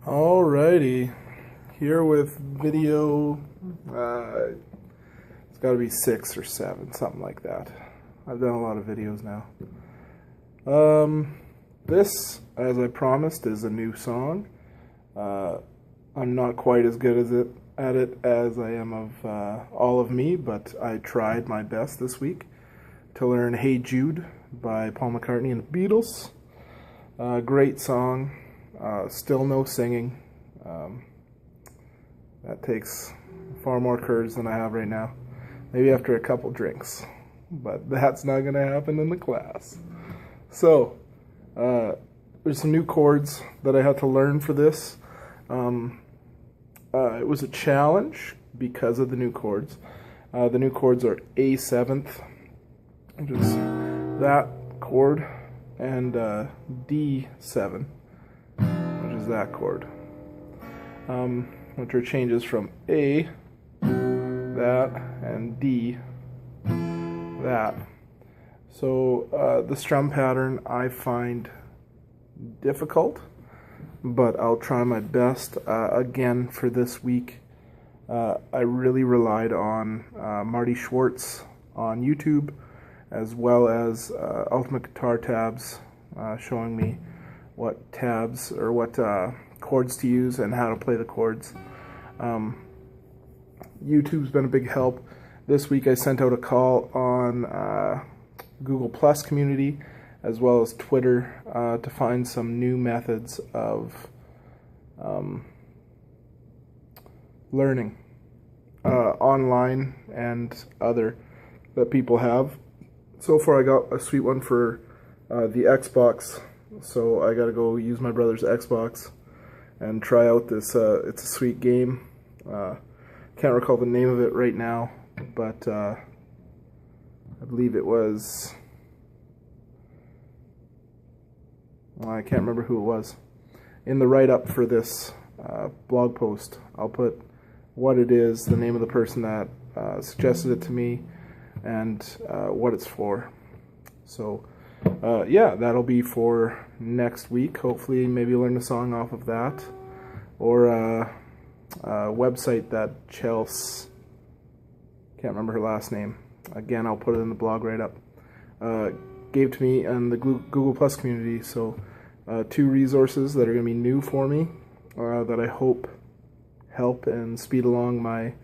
Alrighty, here with video, it's got to be 6 or 7, something like that. I've done a lot of videos now. This, as I promised, is a new song. I'm not quite as good at it as I am of All of Me, but I tried my best this week to learn Hey Jude by Paul McCartney and the Beatles. Great song. Still no singing. That takes far more courage than I have right now. Maybe after a couple drinks. But that's not going to happen in the class. So, there's some new chords that I had to learn for this. It was a challenge because of the new chords. The new chords are A7th, which is that chord, and D7, which is that chord, which are changes from A, that, and D, that. So the strum pattern I find difficult, but I'll try my best. Again, for this week, I really relied on Marty Schwartz on YouTube, as well as Ultimate Guitar Tabs, showing me what tabs or what chords to use and how to play the chords. YouTube's been a big help. This week I sent out a call on Google Plus community as well as Twitter to find some new methods of learning online and other that people have. So far I got a sweet one for the Xbox, so I gotta go use my brother's Xbox and try out this. It's a sweet game. Can't recall the name of it right now, but I believe it was, I can't remember who it was. In the write-up for this blog post, I'll put what it is, the name of the person that suggested it to me, and what it's for. So yeah, that'll be for next week. Hopefully maybe learn a song off of that, or a website that Chelsea, can't remember her last name, again I'll put it in the blog write-up, gave to me in the Google Plus community. So 2 resources that are going to be new for me, that I hope help and speed along my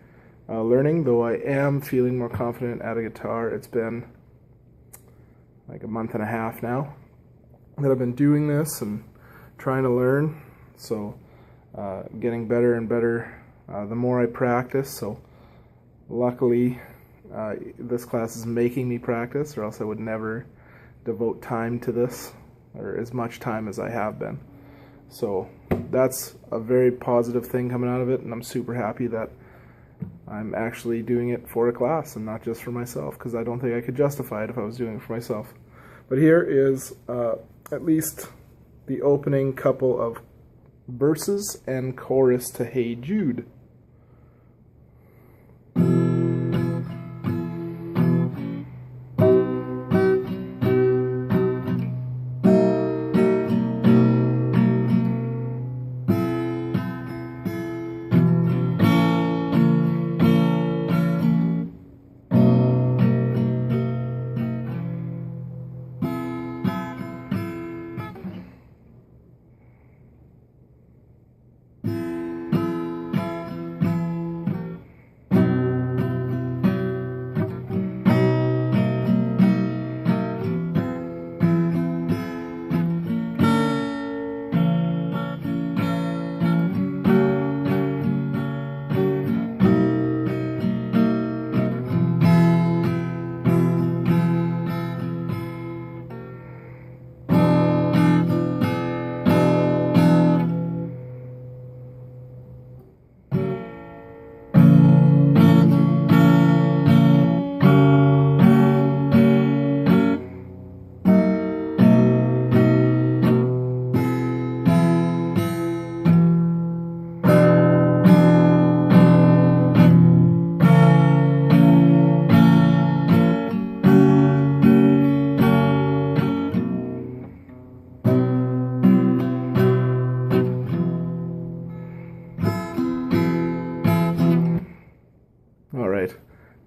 learning, though I am feeling more confident at a guitar. It's been like a month and a half now that I've been doing this and trying to learn, so getting better and better the more I practice. So luckily this class is making me practice, or else I would never devote time to this, or as much time as I have been. So that's a very positive thing coming out of it, and I'm super happy that I'm actually doing it for a class and not just for myself, because I don't think I could justify it if I was doing it for myself. But here is at least the opening couple of verses and chorus to Hey Jude.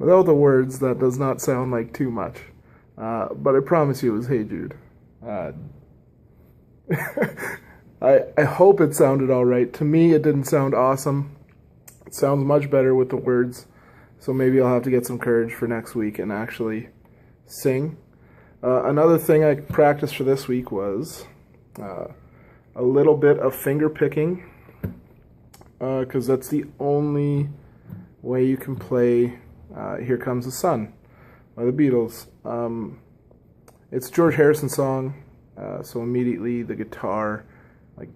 Without the words, that does not sound like too much. But I promise you it was Hey Jude. I hope it sounded alright. To me, it didn't sound awesome. It sounds much better with the words. So maybe I'll have to get some courage for next week and actually sing. Another thing I practiced for this week was a little bit of finger picking, because that's the only way you can play Here Comes the Sun by the Beatles. It's George Harrison song, so immediately the guitar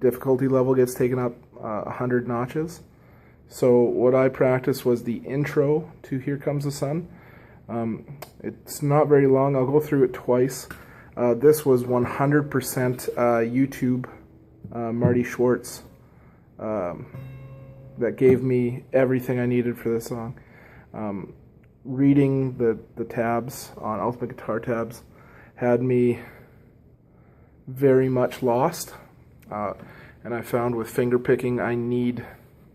difficulty level gets taken up 100 notches. So what I practiced was the intro to Here Comes the Sun. It's not very long. I'll go through it twice. This was 100% YouTube, Marty Schwartz, that gave me everything I needed for this song. Reading the tabs on Ultimate Guitar Tabs had me very much lost, and I found with finger picking I need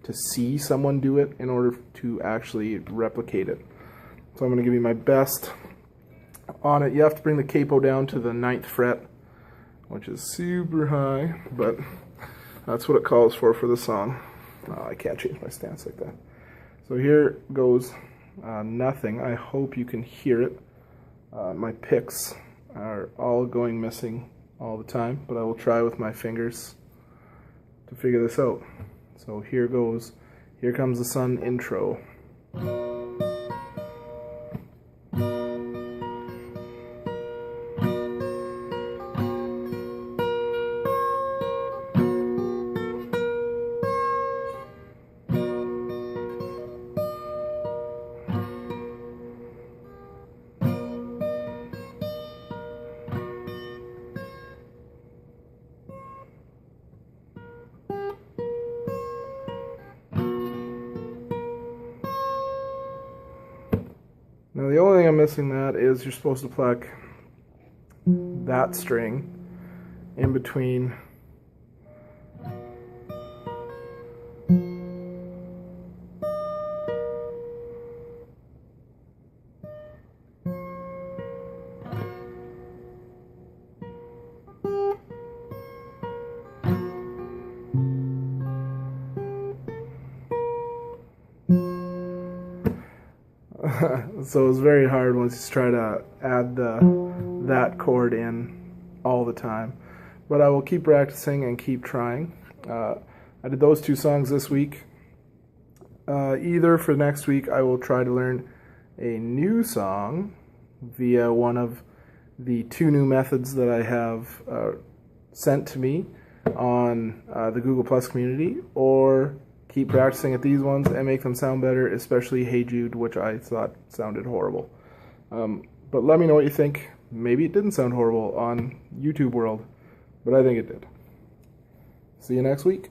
to see someone do it in order to actually replicate it. So I'm going to give you my best on it. You have to bring the capo down to the 9th fret, which is super high, but that's what it calls for the song. I can't change my stance like that. So here goes nothing. I hope you can hear it. My picks are all going missing all the time, but I will try with my fingers to figure this out. So here goes Here Comes the Sun intro. Now the only thing I'm missing that is you're supposed to pluck that string in between so it's very hard once you try to add that chord in all the time. But I will keep practicing and keep trying. I did those 2 songs this week. Either for next week I will try to learn a new song via one of the 2 new methods that I have sent to me on the Google Plus community, or keep practicing at these ones and make them sound better, especially Hey Jude, which I thought sounded horrible. But let me know what you think. Maybe it didn't sound horrible on YouTube World, but I think it did. See you next week.